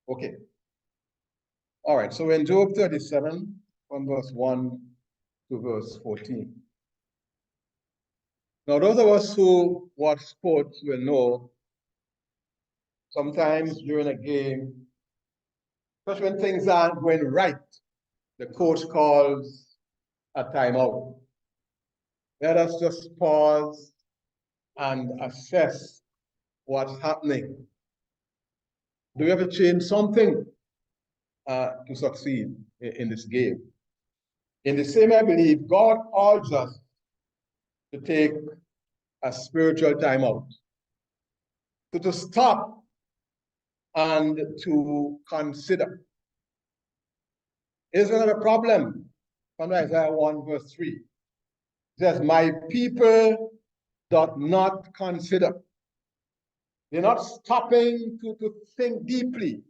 Okay. All right. So in Job 37, from verse 1 to verse 14. Now, those of us who watch sports will know sometimes during a game, especially when things aren't going right, the coach calls a timeout. Let us just pause and assess what's happening. Do we have to change something to succeed in this game? In the same, I believe God calls us to take a spiritual timeout, to stop and to consider. Is there a problem? From Isaiah 1 verse 3. It says, my people doth not consider. They're not stopping to think deeply.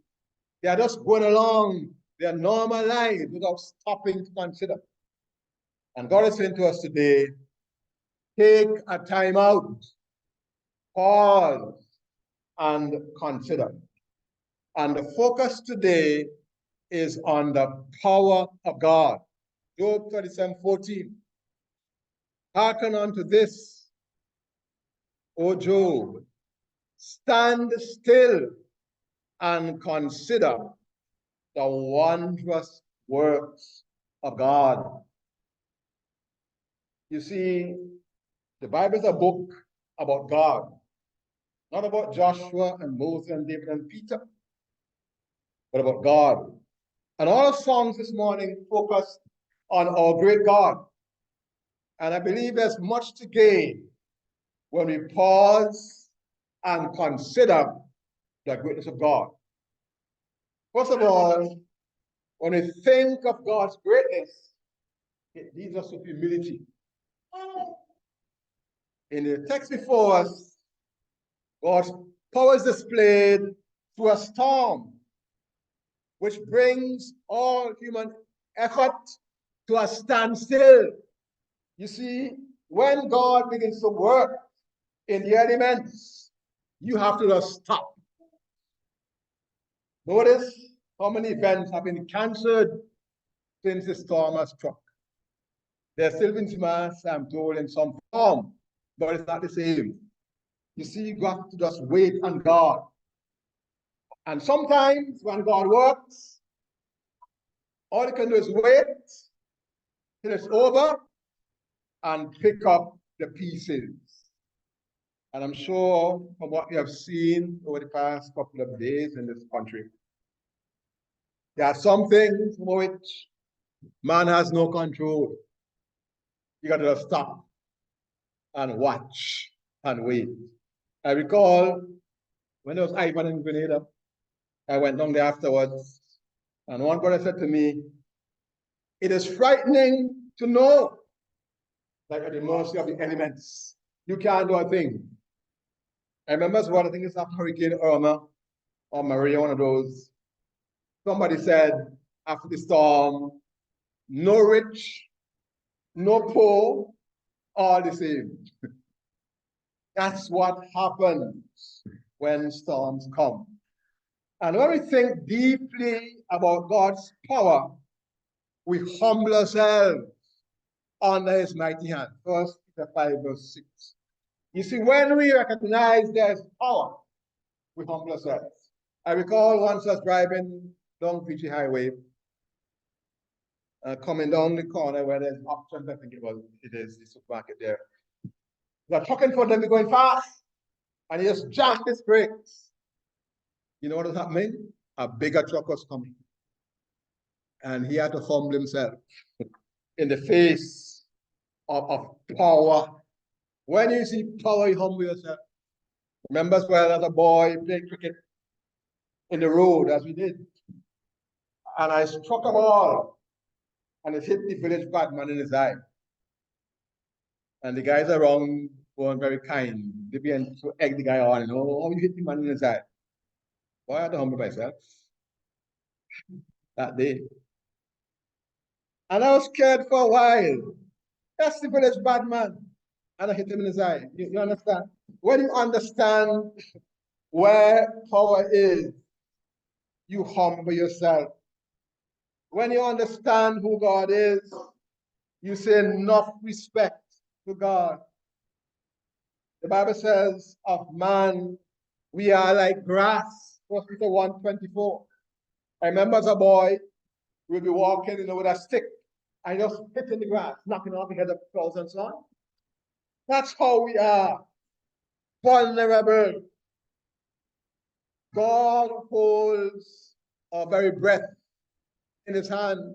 They are just going along their normal life without stopping to consider. And God is saying to us today, take a time out, pause, and consider. And the focus today is on the power of God. Job 37:14. Hearken unto this, O Job. Stand still and consider the wondrous works of God. You see, the Bible is a book about God, not about Joshua and Moses and David and Peter, but about God. And all the songs this morning focus on our great God. And I believe there's much to gain when we pause and consider the greatness of God. First of all, when we think of God's greatness, it leads us to humility. In the text before us, God's power is displayed through a storm, which brings all human effort to a standstill. You see, when God begins to work in the elements, you have to just stop. Notice how many events have been canceled since the storm has struck. There's still been mass, I'm told, in some form, but it's not the same. You see, you got to just wait on God. And sometimes when God works, all you can do is wait till it's over and pick up the pieces. And I'm sure from what we have seen over the past couple of days in this country, there are some things for which man has no control. You got to just stop and watch and wait. I recall when there was Ivan in Grenada, I went down there afterwards, and one brother said to me, it is frightening to know that at the mercy of the elements, you can't do a thing. I remember as well, I think it's after Hurricane Irma or Maria, one of those. Somebody said after the storm, no rich, no poor, all the same. That's what happens when storms come. And when we think deeply about God's power, we humble ourselves under his mighty hand. 1 Peter 5 verse 6. You see, when we recognize there's power, we humble ourselves. I recall once I was driving down Peachy Highway, coming down the corner where there's options, I think it is the supermarket there. The truck in front of me going fast, and he just jammed his brakes. You know what was happening? A bigger truck was coming. And he had to humble himself in the face of power. When you see power, you humble yourself. Remember as well as a boy playing cricket in the road as we did. And I struck a ball and it hit the village badman in his eye. And the guys around weren't very kind. They began to egg the guy on, you know, oh, you hit the man in his eye. Boy, I had to humble myself that day. And I was scared for a while. That's the village badman. And I hit him in his eye. You understand? When you understand where power is, you humble yourself. When you understand who God is, you say enough respect to God. The Bible says of man, we are like grass. 1 Peter 1:24. I remember as a boy, we'd be walking, with a stick and just hitting the grass, knocking off the head of crows and so on. That's how we are, vulnerable. God holds our very breath in his hand.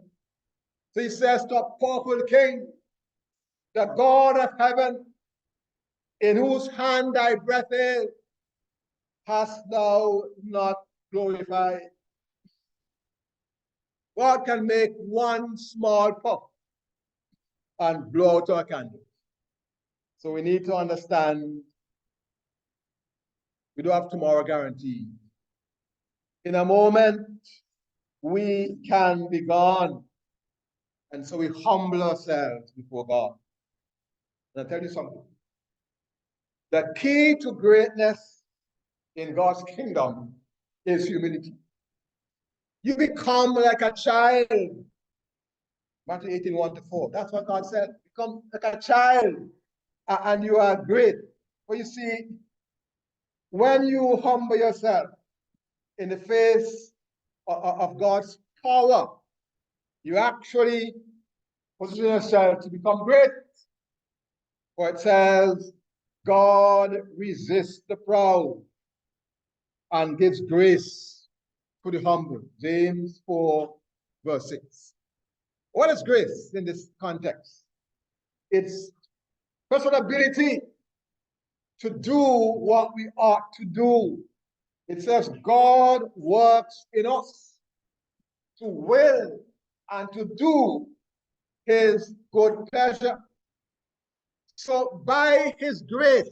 So he says to a powerful king, the God of heaven, in whose hand thy breath is, hast thou not glorified? God can make one small puff and blow out our candle. So we need to understand we don't have tomorrow guaranteed. In a moment, we can be gone. And so we humble ourselves before God. And I'll tell you something. The key to greatness in God's kingdom is humility. You become like a child. Matthew 18, 1-4. That's what God said. Become like a child and you are great. But you see, when you humble yourself in the face of God's power, you actually position yourself to become great. For it says, God resists the proud and gives grace to the humble. James 4:6. What is grace in this context? It's personal ability to do what we ought to do. It says God works in us to will and to do his good pleasure. So by his grace,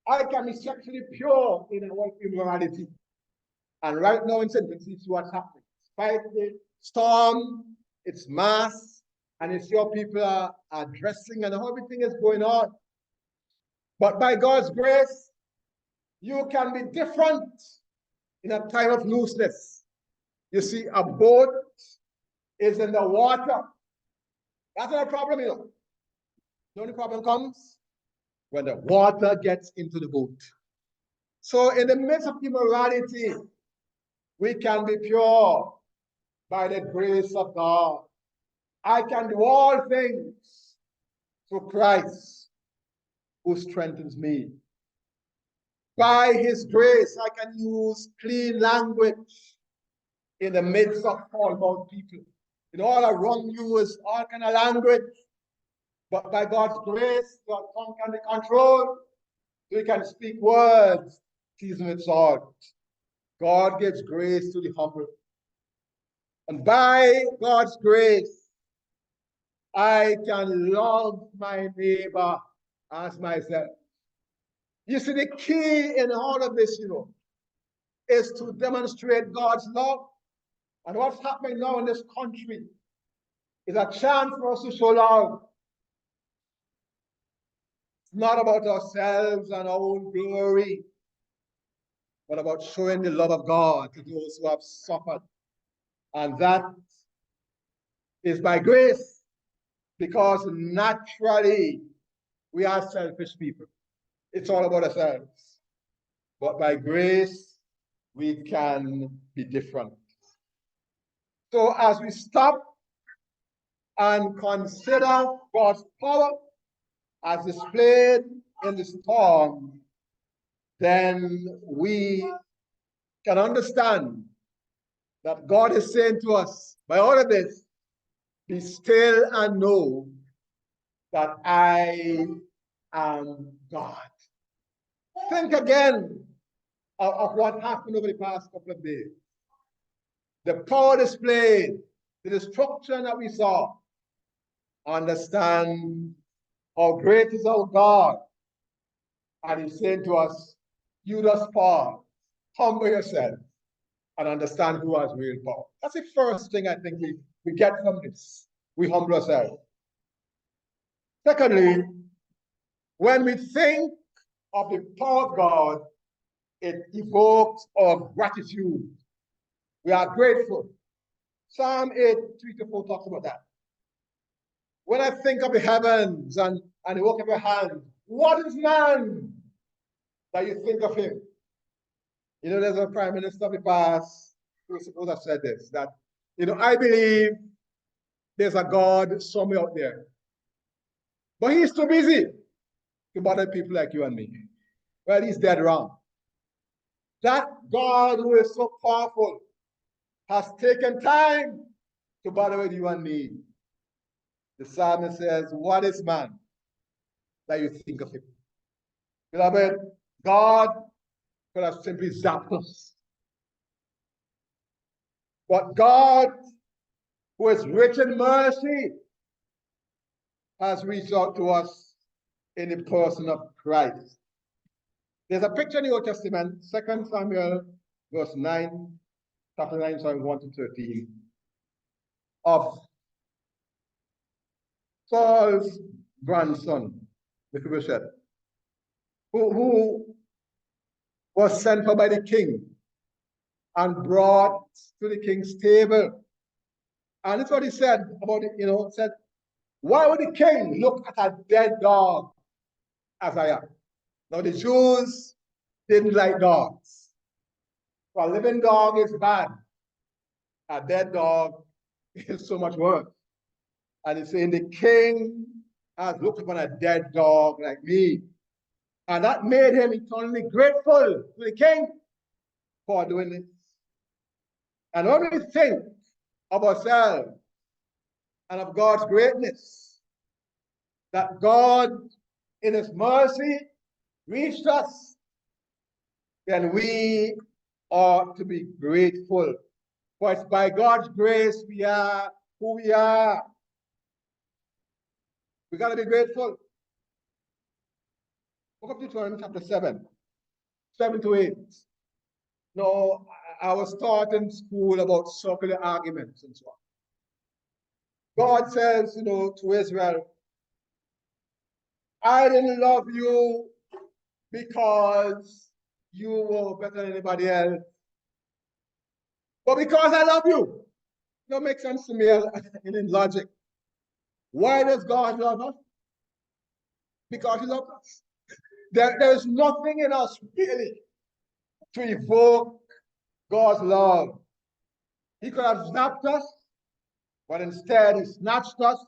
I can be sexually pure in our immorality. And right now in St. Vincent, see what's happening. Despite the storm, it's mass, and it's your people are dressing and everything is going on. But by God's grace, you can be different in a time of looseness. You see, a boat is in the water. That's not a problem, The only problem comes when the water gets into the boat. So in the midst of immorality, we can be pure by the grace of God. I can do all things through Christ who strengthens me. By his grace, I can use clean language in the midst of all people. All around you is all kind of language. But by God's grace, your tongue can be controlled. So you can speak words, seasoned with salt. God gives grace to the humble. And by God's grace, I can love my neighbor as myself. You see, the key in all of this, is to demonstrate God's love. And what's happening now in this country is a chance for us to show love. It's not about ourselves and our own glory, but about showing the love of God to those who have suffered. And that is by grace, because naturally we are selfish people. It's all about ourselves. But by grace, we can be different. So as we stop and consider God's power as displayed in the storm, then we can understand that God is saying to us, by all of this, be still and know that I am God. Think again of what happened over the past couple of days. The power displayed, the destruction that we saw. Understand how great is our God. And he's saying to us, you just pause, humble yourself, and understand who has real power. That's the first thing I think we get from this. We humble ourselves. Secondly, when we think of the power of God, it evokes our gratitude We are grateful. Psalm 8, 3-4 talks about that. When I think of the heavens and the work of your hand, what is man that you think of him? You know, there's a prime minister of the past who supposed to have said this, that, you know, I believe there's a God somewhere out there, but he's too busy to bother people like you and me. Well, he's dead wrong. That God who is so powerful has taken time to bother with you and me. The psalmist says, what is man that you think of him? Beloved, God could have simply zapped us. But God, who is rich in mercy, has reached out to us in the person of Christ. There's a picture in the Old Testament, 2 Samuel verse 9, chapter 9, Psalm 1-13, of Saul's grandson, Mephibosheth, who was sent for by the king and brought to the king's table. And that's what he said about it, you know, said, why would the king look at a dead dog as I am? Now the Jews didn't like dogs. So a living dog is bad. A dead dog is so much worse. And he's saying the king has looked upon a dead dog like me. And that made him eternally grateful to the king for doing this. And when we think of ourselves and of God's greatness, that God in his mercy reached us, then we ought to be grateful. For it's by God's grace we are who we are. We got to be grateful. Look up to Deuteronomy chapter 7, 7-8. No, I was taught in school about circular arguments and so on. God says, you know, to Israel, I didn't love you because you were better than anybody else, but because I love you. That makes sense to me in logic. Why does God love us? Because he loves us. There's nothing in us really to evoke God's love. He could have snapped us, but instead he snatched us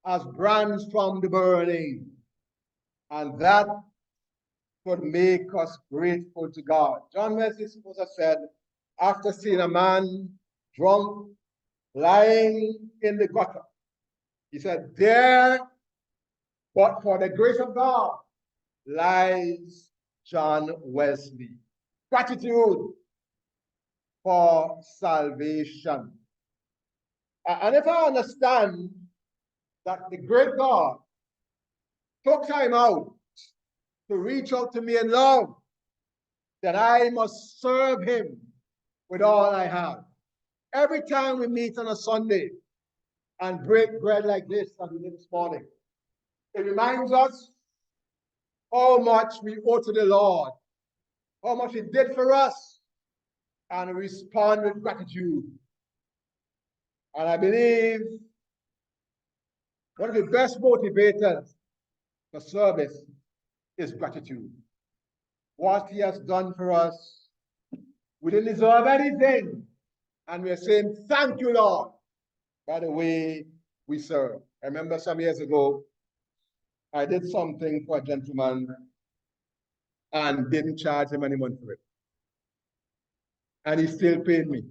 as brands from the burning. And that could make us grateful to God. John Wesley supposed to have said, after seeing a man drunk, lying in the gutter, he said, there, but for the grace of God, lies John Wesley. Gratitude for salvation. And if I understand that the great God took time out to reach out to me in love, then I must serve him with all I have. Every time we meet on a Sunday and break bread like this as we did this morning, it reminds us how much we owe to the Lord, how much he did for us, and respond with gratitude. And I believe one of the best motivators for service is gratitude. What he has done for us, we didn't deserve anything, and we're saying thank you, Lord, by the way we serve. I remember some years ago, I did something for a gentleman and didn't charge him any money for it. And he still paid me.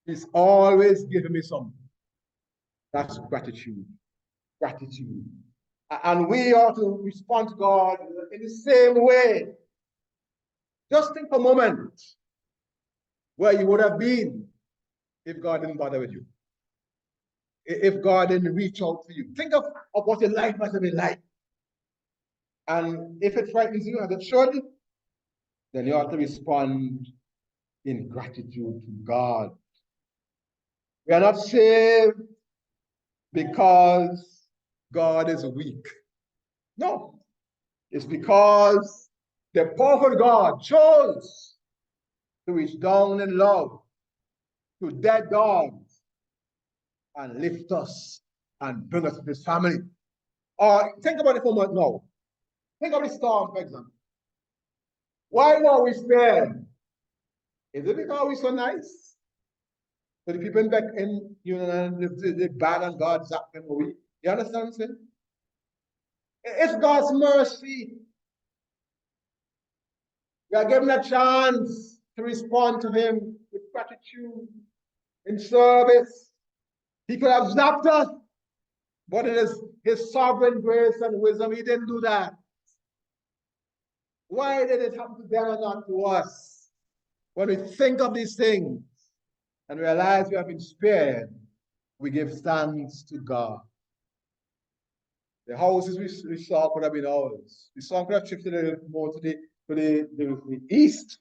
He's always giving me something. That's gratitude. Gratitude. And we ought to respond to God in the same way. Just think for a moment where you would have been if God didn't bother with you. If God didn't reach out to you. Think of what your life must have been like. And if it frightens you, as it should, then you ought to respond in gratitude to God. We are not saved because God is weak. No. It's because the powerful God chose to reach down in love to dead dogs and lift us and bring us to this family. Or think about it for a moment now. Think of the storm, for example. Why were we spared? Is it because we're so nice? So the people back in the bad and God zapped them away. You understand what I'm saying? It's God's mercy. We are given a chance to respond to Him with gratitude, in service. He could have zapped us, but it is His sovereign grace and wisdom. He didn't do that. Why did it happen to them and not to us? When we think of these things and realize we have been spared, we give thanks to God. The houses we saw could have been ours. The sun could have shifted a little more to the east.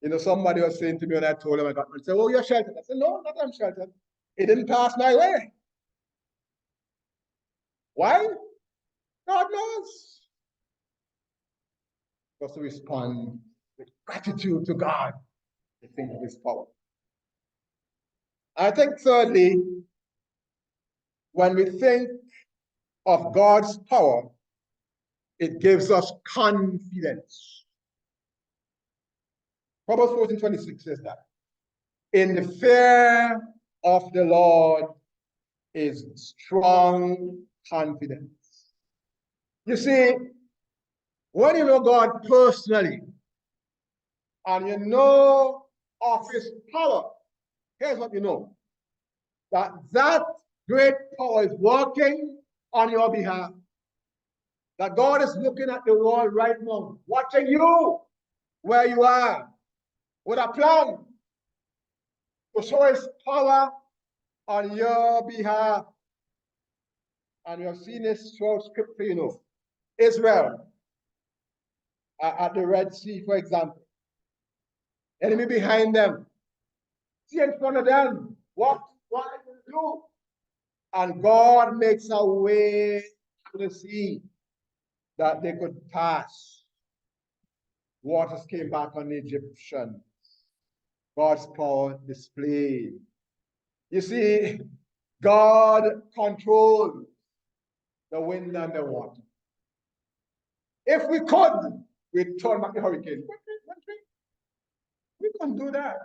You know, somebody was saying to me when I told him I got married, said, "Oh, you're sheltered." I said, "No, not I'm sheltered. It didn't pass my way." Why? God knows. Just to respond with gratitude to God, to think of His power. I think thirdly, when we think of God's power, it gives us confidence. Proverbs 14:26 says that. In the fear of the Lord is strong confidence. You see, when you know God personally and you know of His power, here's what you know. That great power is working on your behalf. That God is looking at the world right now, watching you where you are, with a plan to show His power on your behalf. And you have seen this throughout Scripture, you know. Israel, at the Red Sea, for example. Enemy behind them. See in front of them. What are they going to do? And God makes a way to the sea that they could pass. Waters came back on the Egyptians. God's power displayed. You see, God controls the wind and the water. If we could, we'd turn back the hurricane. We couldn't do that.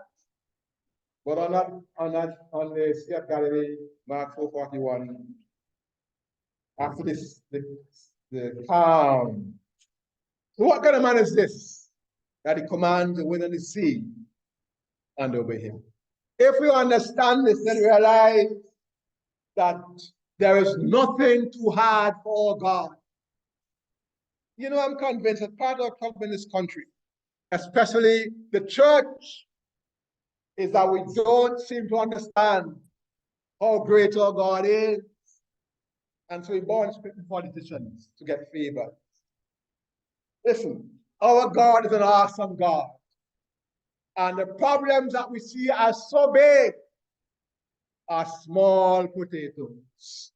But on the Sea of Galilee, Mark 4:41, after this, the calm. So what kind of man is this? That he commands the wind and the sea and obey him. If we understand this, then realize that there is nothing too hard for God. You know, I'm convinced that part of our problem in this country, especially the church, is that we don't seem to understand how great our God is. And so we born splitting politicians to get favor. Listen, our God is an awesome God. And the problems that we see as so big are small potatoes.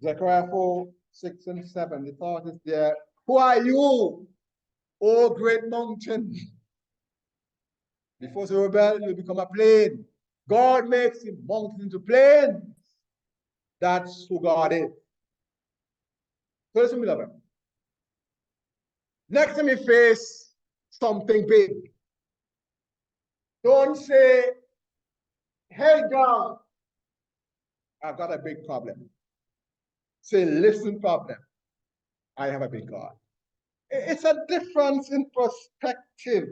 Zechariah 4:6-7, the thought is there. Who are you, O great mountain? Before you rebel, you become a plain. God makes the mountains into plains. That's who God is. So listen, beloved. Next time you face something big, don't say, "Hey God, I've got a big problem." Say, "Listen, problem, I have a big God." It's a difference in perspective.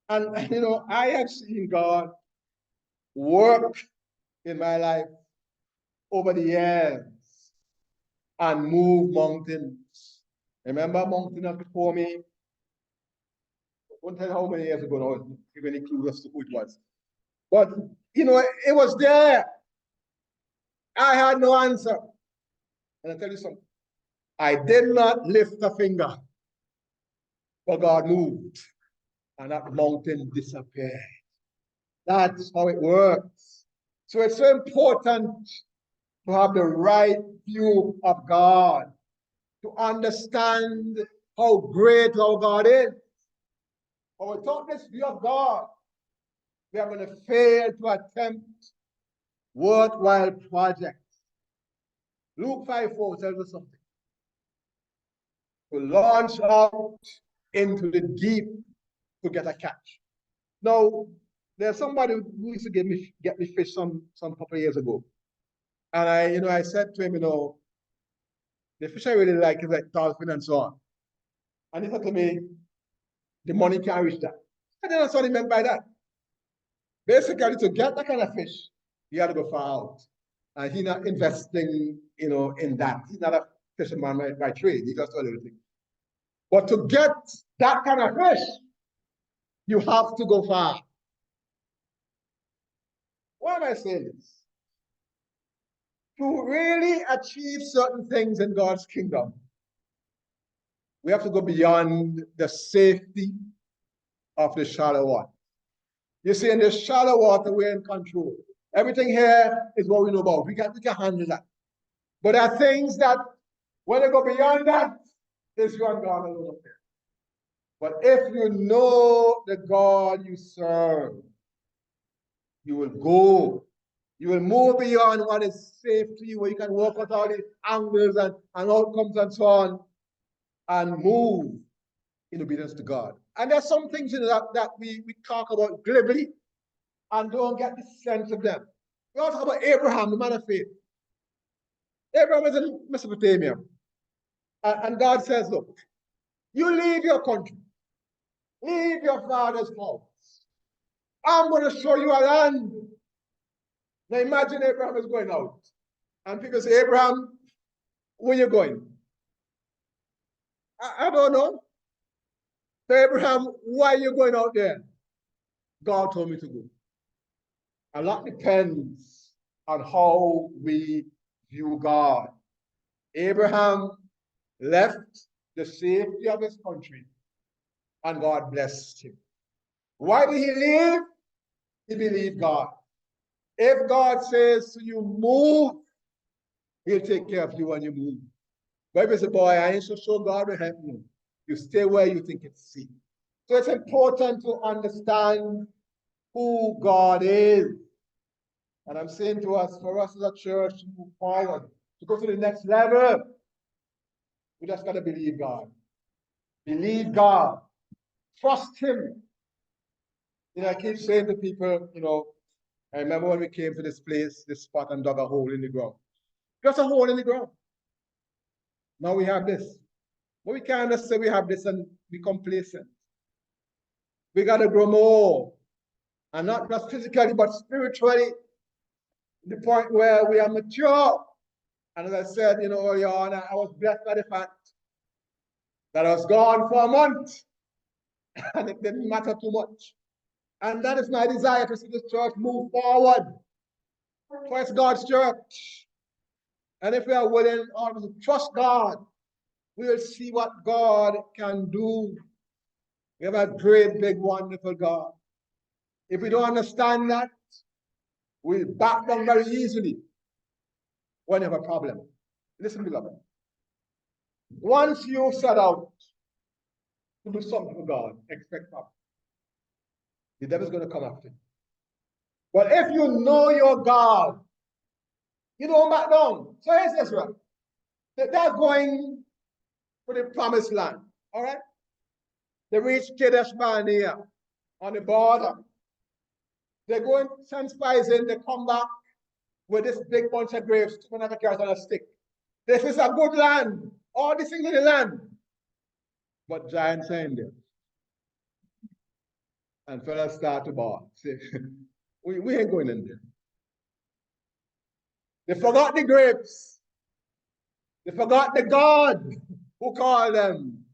And you know, I have seen God work in my life over the years and move mountains. Remember mountain up before me? I won't tell you how many years ago now, give any clue as to who it was. But you know, it was there. I had no answer. And I tell you something. I did not lift a finger, but God moved, and that mountain disappeared. That's how it works. So it's so important to have the right view of God, to understand how great our God is. Or without this view of God, we are going to fail to attempt worthwhile projects. Luke 5:4 tells us something. To launch out into the deep to get a catch. Now, there's somebody who used to get me fish some couple of years ago. And I said to him, the fish I really like is like dolphin and so on. And he said to me, the money can't reach that. I didn't know what he meant by that. Basically, to get that kind of fish, you have to go far out. And he's not investing, in that. He's not a fisherman by trade. He just does everything. But to get that kind of fish, you have to go far. Why am I saying this? To really achieve certain things in God's kingdom, we have to go beyond the safety of the shallow water. You see, in the shallow water, we're in control. Everything here is what we know about. We can handle that. But there are things that, when they go beyond that, it's you and God alone up there. But if you know the God you serve, you will go. You will move beyond what is safe to you, where you can work out all the angles and outcomes and so on, and move in obedience to God. And there's some things that we talk about glibly and don't get the sense of them. We also talk about Abraham, the man of faith. Abraham is in Mesopotamia. And God says, look, you leave your country. Leave your father's house. I'm going to show you a land. Now imagine Abraham is going out. And people say, Abraham, where you going? I don't know. So Abraham, why are you going out there? God told me to go. A lot depends on how we view God. Abraham left the safety of his country and God blessed him. Why did he leave? He believed God. If God says to you, move, he'll take care of you when you move. But if you say, boy, I ain't so sure God will help you, you stay where you think it's safe. So it's important to understand who God is. And I'm saying to us, for us as a church to move forward, to go to the next level, we just got to believe God. Believe God. Trust him. I keep saying to people, I remember when we came to this place, this spot, and dug a hole in the ground. Just a hole in the ground. Now we have this. But we can't just say we have this and be complacent. We got to grow more. And not just physically, but spiritually. The point where we are mature. And as I said, earlier on, I was blessed by the fact that I was gone for a month. And it didn't matter too much. And that is my desire, to see this church move forward. For it's God's church. And if we are willing to trust God, we will see what God can do. We have a great, big, wonderful God. If we don't understand that, we'll back down very easily when we have a problem. Listen, beloved. Once you set out to do something for God, expect problem. The devil's going to come after you. But if you know your God, you don't back down. So here's Israel. They're going for the promised land. All right? They reach Kadesh Barnea on the border. They go and send spies in. They come back with this big bunch of grapes, 200 carrots on a stick. This is a good land. All these things in the land. But giants are in there. And fellas start to bark. Say, we ain't going in there. They forgot the grapes. They forgot the God who called them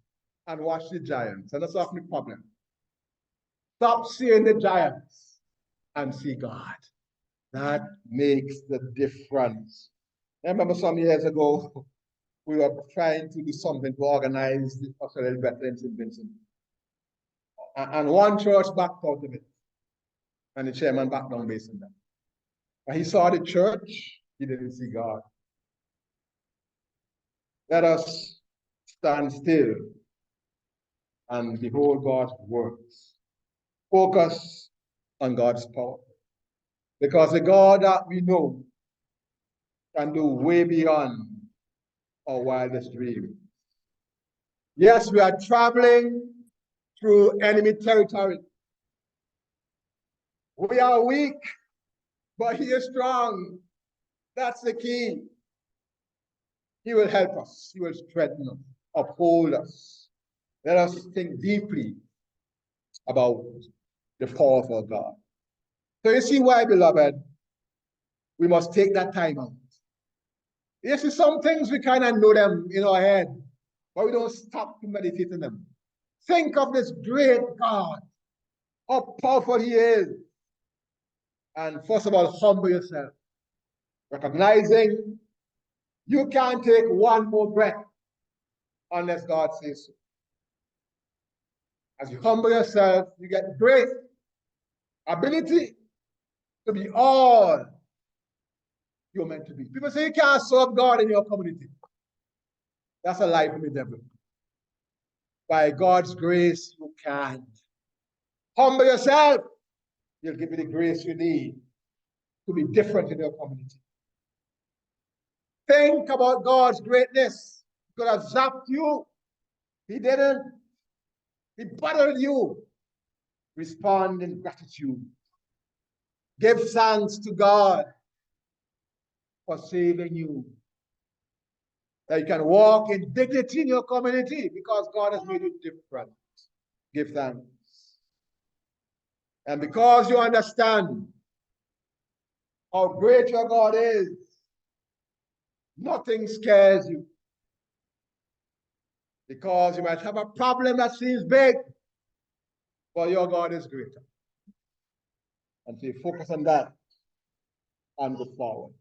and watched the giants. And that's often the problem. Stop seeing the giants and see God. That makes the difference. I remember some years ago, we were trying to do something to organize the Australian veterans in Vincent. And one church backed out of it. And the chairman backed down based on that. And he saw the church, he didn't see God. Let us stand still and behold God's works. Focus on God's power. Because the God that we know can do way beyond our wildest dreams. Yes, we are traveling through enemy territory. We are weak, but he is strong. That's the key. He will help us. He will strengthen us, uphold us. Let us think deeply about the power of our God. So you see why, beloved, we must take that time out. You see, some things we kind of know them in our head, but we don't stop to meditate on them. Think of this great God, how powerful he is. And first of all, humble yourself, recognizing you can't take one more breath unless God says so. As you humble yourself, you get grace, ability to be all you're meant to be. People say you can't serve God in your community. That's a lie from the devil. By God's grace, you can. Humble yourself. He'll give you the grace you need to be different in your community. Think about God's greatness. He could have zapped you. He didn't. He battled you. Respond in gratitude. Give thanks to God for saving you. That you can walk in dignity in your community because God has made you different. Give thanks. And because you understand how great your God is, nothing scares you. Because you might have a problem that seems big, but your God is greater. And so you focus on that and go forward.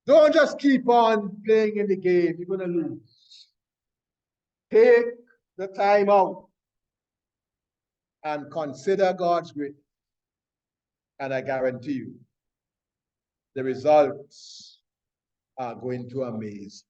Don't just keep on playing in the game. You're going to lose. Take the time out and consider God's greatness. And I guarantee you, the results are going to amaze.